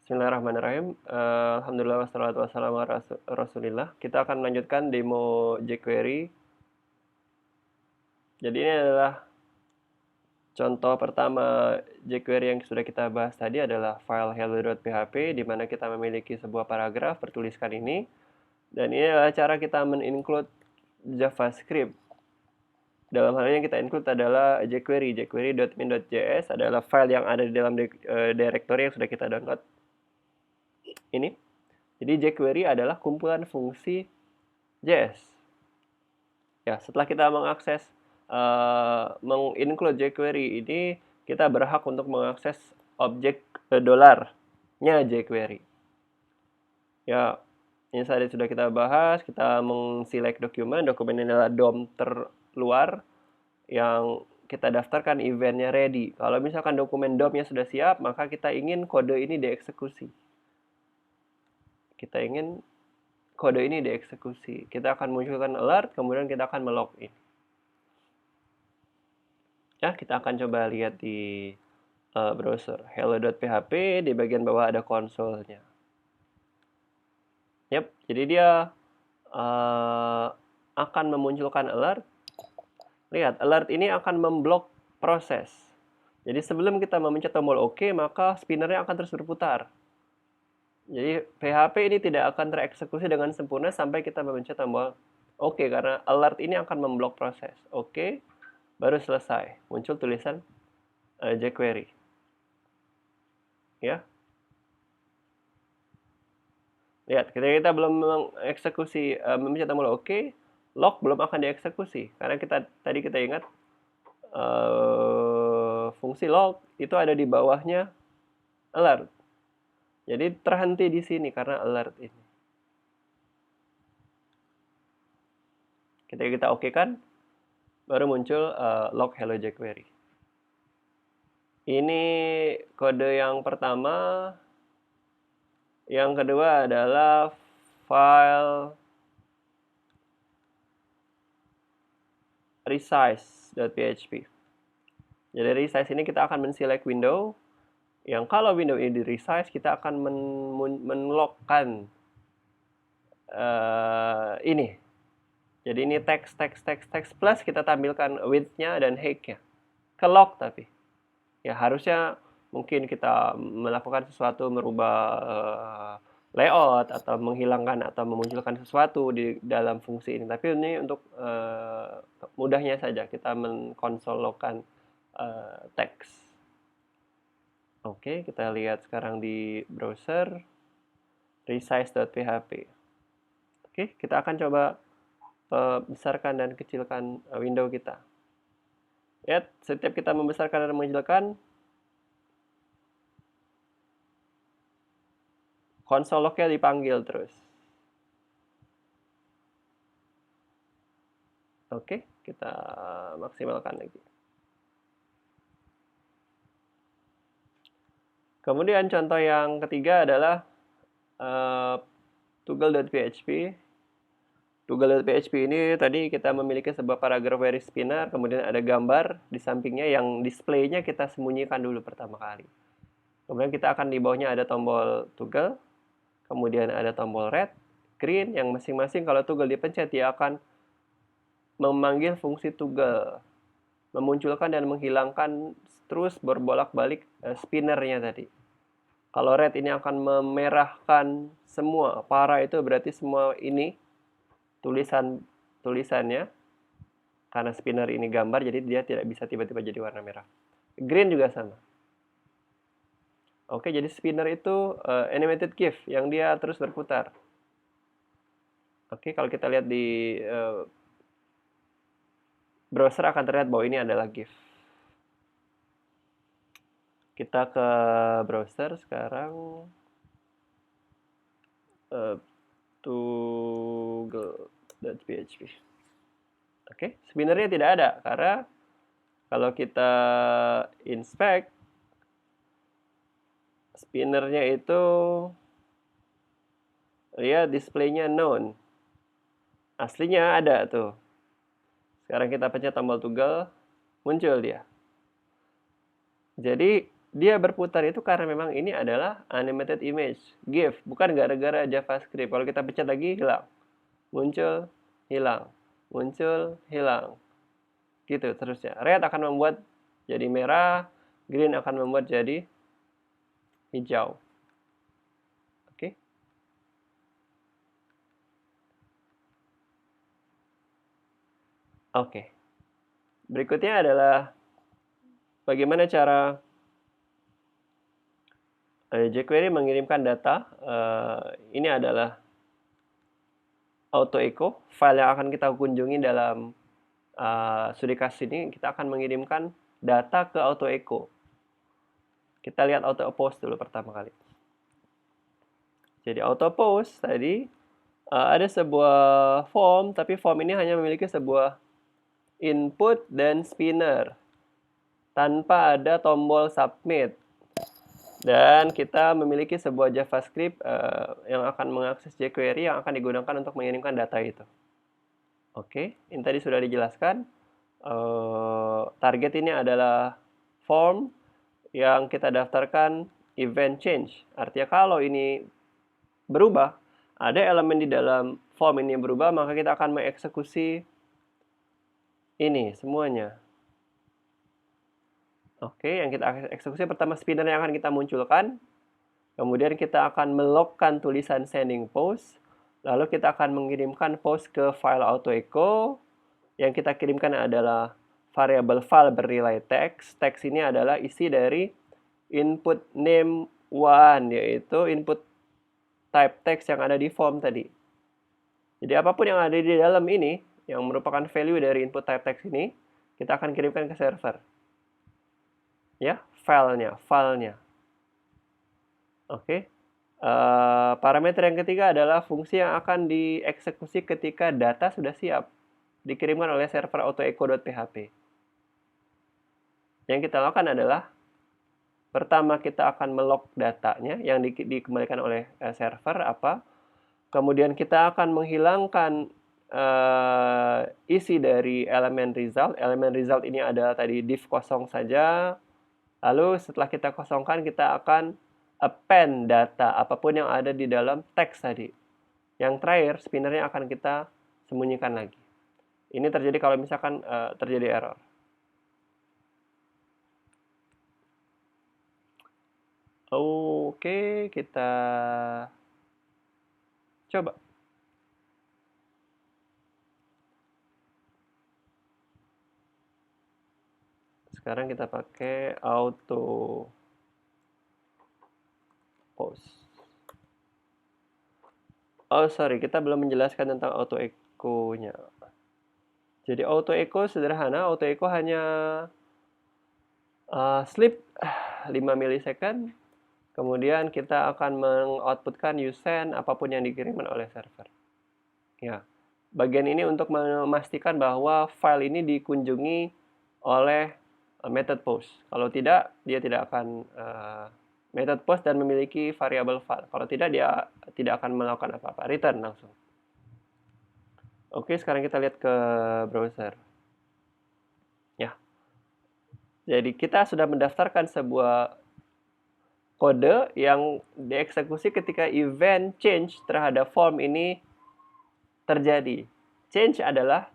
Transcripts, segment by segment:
Bismillahirrahmanirrahim. Alhamdulillah wassalatu wassalamu ala Rasulillah. Kita akan melanjutkan demo jQuery. Jadi ini adalah contoh pertama jQuery yang sudah kita bahas tadi adalah file hello.php di mana kita memiliki sebuah paragraf bertuliskan ini. Dan ini adalah cara kita men-include JavaScript. Dalam hal ini yang kita include adalah jQuery. jQuery.min.js adalah file yang ada di dalam directory yang sudah kita download. Ini. Jadi jQuery adalah kumpulan fungsi JS. Ya, setelah kita mengakses menginclude jQuery ini, kita berhak untuk mengakses objek dolarnya jQuery. Ya, ini tadi sudah kita bahas, kita mengselect dokumen ini adalah DOM terluar yang kita daftarkan eventnya ready. Kalau misalkan dokumen DOM-nya sudah siap, maka kita ingin kode ini dieksekusi. Kita ingin kode ini dieksekusi. Kita akan munculkan alert, kemudian kita akan melogin. Ya, kita akan coba lihat di browser hello.php, di bagian bawah ada konsolnya. Yap, jadi dia akan memunculkan alert. Lihat, alert ini akan memblok proses. Jadi sebelum kita memencet tombol OK, maka spinnernya akan terus berputar. Jadi PHP ini tidak akan tereksekusi dengan sempurna sampai kita memencet tombol OK, karena alert ini akan memblok proses. OK, baru selesai. Muncul tulisan jQuery. Ya. Lihat, ketika kita belum mengeksekusi memencet tombol OK, log belum akan dieksekusi. Karena tadi kita ingat fungsi log itu ada di bawahnya alert. Jadi terhenti di sini karena alert ini. Ketika kita OK kan, baru muncul log hello jQuery. Ini kode yang pertama. Yang kedua adalah file resize.php. Jadi resize ini kita akan men-select window. Yang kalau window ini di resize, kita akan menlockkan ini. Jadi ini text plus kita tampilkan width-nya dan height-nya. Ke lock tapi. Ya harusnya mungkin kita melakukan sesuatu, merubah layout atau menghilangkan atau memunculkan sesuatu di dalam fungsi ini. Tapi ini untuk mudahnya saja kita menkonsolkan teks. Oke, kita lihat sekarang di browser resize.php. Oke, kita akan coba besarkan dan kecilkan window kita. Lihat, setiap kita membesarkan dan mengecilkan, konsol lognya dipanggil terus. Oke, kita maksimalkan lagi. Kemudian contoh yang ketiga adalah toggle.php. Toggle.php ini tadi kita memiliki sebuah paragraf very spinner, kemudian ada gambar di sampingnya yang displaynya kita sembunyikan dulu pertama kali. Kemudian kita akan di bawahnya ada tombol toggle, kemudian ada tombol red, green, yang masing-masing kalau toggle dipencet dia akan memanggil fungsi toggle, memunculkan dan menghilangkan terus berbolak-balik spinnernya tadi. Kalau red ini akan memerahkan semua, para itu berarti semua ini tulisannya, karena spinner ini gambar jadi dia tidak bisa tiba-tiba jadi warna merah. Green juga sama. Oke, jadi spinner itu animated GIF yang dia terus berputar. Oke, kalau kita lihat di browser akan terlihat bahwa ini adalah GIF. Kita ke browser sekarang, toggle.php. Oke, spinnernya tidak ada karena kalau kita inspect, spinnernya itu lihat displaynya none. Aslinya ada tuh. Sekarang kita pencet tombol toggle, muncul dia. Jadi dia berputar itu karena memang ini adalah animated image, GIF, bukan gara-gara JavaScript. Kalau kita pencet lagi, hilang. Muncul, hilang. Muncul, hilang. Gitu terusnya. Red akan membuat jadi merah, green akan membuat jadi hijau. Oke. Oke. Berikutnya adalah bagaimana cara jQuery mengirimkan data. Ini adalah AutoEcho, file yang akan kita kunjungi dalam Sudicast ini. Kita akan mengirimkan data ke AutoEcho. Kita lihat AutoPost dulu pertama kali. Jadi AutoPost tadi ada sebuah form, tapi form ini hanya memiliki sebuah input dan spinner tanpa ada tombol submit. Dan kita memiliki sebuah JavaScript yang akan mengakses jQuery yang akan digunakan untuk mengirimkan data itu. Oke, ini tadi sudah dijelaskan. Target ini adalah form yang kita daftarkan event change. Artinya kalau ini berubah, ada elemen di dalam form ini yang berubah, maka kita akan mengeksekusi ini semuanya. Oke, yang kita eksekusi pertama spinner yang akan kita munculkan. Kemudian kita akan melogkan tulisan sending post. Lalu kita akan mengirimkan post ke file AutoEcho. Yang kita kirimkan adalah variabel file bernilai text. Text ini adalah isi dari input name 1, yaitu input type text yang ada di form tadi. Jadi apapun yang ada di dalam ini, yang merupakan value dari input type text ini, kita akan kirimkan ke server. Ya, filenya. Oke. Parameter yang ketiga adalah fungsi yang akan dieksekusi ketika data sudah siap dikirimkan oleh server autoecho.php. Yang kita lakukan adalah pertama kita akan melog datanya yang dikembalikan oleh server apa. Kemudian kita akan menghilangkan isi dari elemen result. Elemen result ini adalah tadi div kosong saja. Lalu setelah kita kosongkan, kita akan append data apapun yang ada di dalam teks tadi. Yang terakhir, spinnernya akan kita sembunyikan lagi. Ini terjadi kalau misalkan terjadi error. Oke, kita coba. Sekarang kita pakai auto post. Oh, sorry, kita belum menjelaskan tentang auto echo-nya. Jadi auto echo sederhana, auto echo hanya sleep 5 milisecond. Kemudian kita akan mengoutputkan usend apapun yang dikirimkan oleh server. Ya. Bagian ini untuk memastikan bahwa file ini dikunjungi oleh method post. Kalau tidak, dia tidak akan method post dan memiliki variabel file. Kalau tidak, dia tidak akan melakukan apa-apa. Return langsung. Oke, sekarang kita lihat ke browser. Ya. Jadi kita sudah mendaftarkan sebuah kode yang dieksekusi ketika event change terhadap form ini terjadi. Change adalah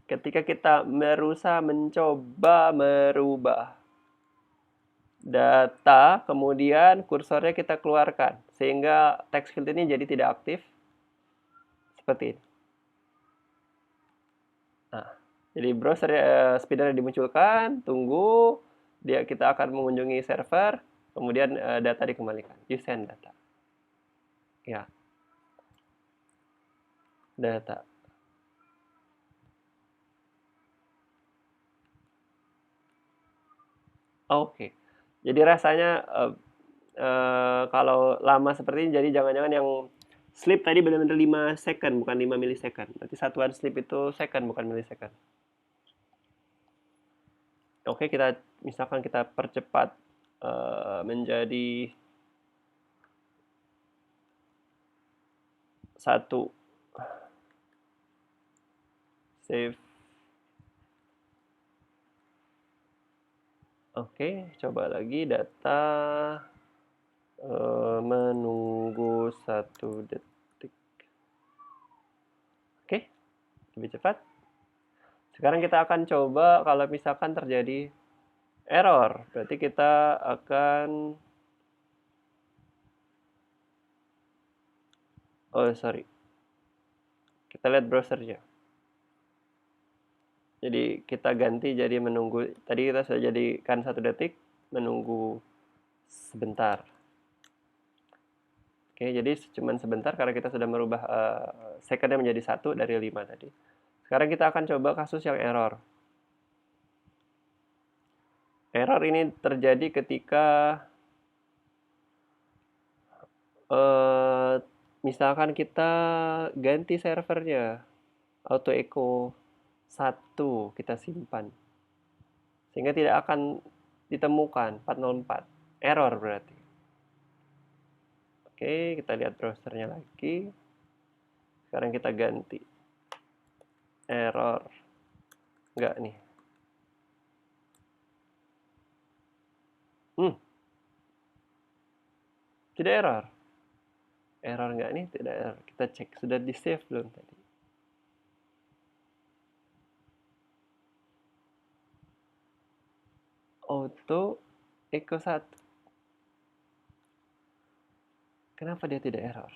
ketika kita mencoba merubah data, kemudian kursornya kita keluarkan, sehingga text field ini jadi tidak aktif, seperti ini. Nah, jadi browser spinner dimunculkan, tunggu, kita akan mengunjungi server, kemudian data dikembalikan, you send data. Ya, data. Oke. Jadi rasanya kalau lama seperti ini, jadi jangan-jangan yang sleep tadi benar-benar 5 second, bukan 5 milisecond. Berarti satuan sleep itu second, bukan milisecond. Oke, misalkan kita percepat menjadi 1. Save. Oke, coba lagi data, menunggu 1 detik. Oke, lebih cepat. Sekarang kita akan coba kalau misalkan terjadi error, berarti kita akan oh sorry, kita lihat browsernya. Jadi kita ganti jadi menunggu, tadi kita sudah jadikan 1 detik, menunggu sebentar. Oke, jadi cuma sebentar karena kita sudah merubah secondnya menjadi 1 dari 5 tadi. Sekarang kita akan coba kasus yang error. Error ini terjadi ketika misalkan kita ganti servernya, auto echo 1 kita simpan. Sehingga tidak akan ditemukan 404. Error berarti. Oke, kita lihat browsernya lagi. Sekarang kita ganti. Error. Enggak nih. Tidak error. Error enggak nih? Tidak error. Kita cek sudah di save belum tadi. Auto echo 1. Kenapa dia tidak error?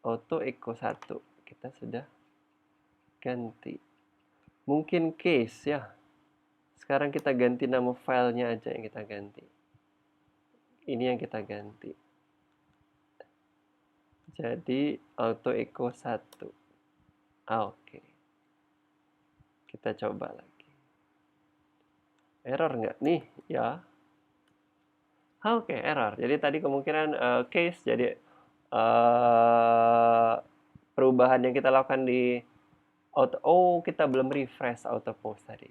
Auto echo 1. Kita sudah ganti. Mungkin case ya. Sekarang kita ganti nama filenya aja yang kita ganti. Ini yang kita ganti. Jadi auto echo 1. Oke. Kita coba lagi. Error nggak nih? Ya. Oke, error. Jadi tadi kemungkinan case, jadi perubahan yang kita lakukan di auto, kita belum refresh auto post tadi.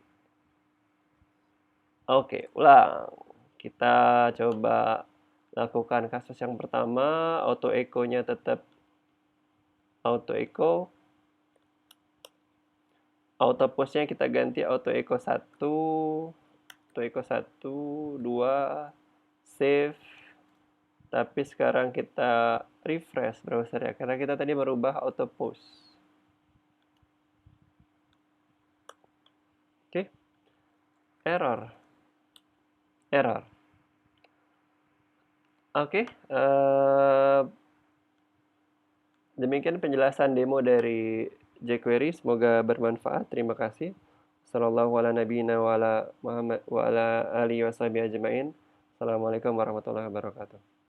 Oke, ulang. Kita coba lakukan kasus yang pertama, auto echo-nya tetap auto echo. Auto post-nya kita ganti auto echo 1, auto echo 1, 2, save. Tapi sekarang kita refresh browser ya, karena kita tadi merubah auto post. Oke. Error. Oke, demikian penjelasan demo dari jQuery, semoga bermanfaat. Terima kasih. Sallallahu ala nabiyina wa ala Muhammad wa ala alihi washabihi ajmain. Assalamualaikum warahmatullahi wabarakatuh.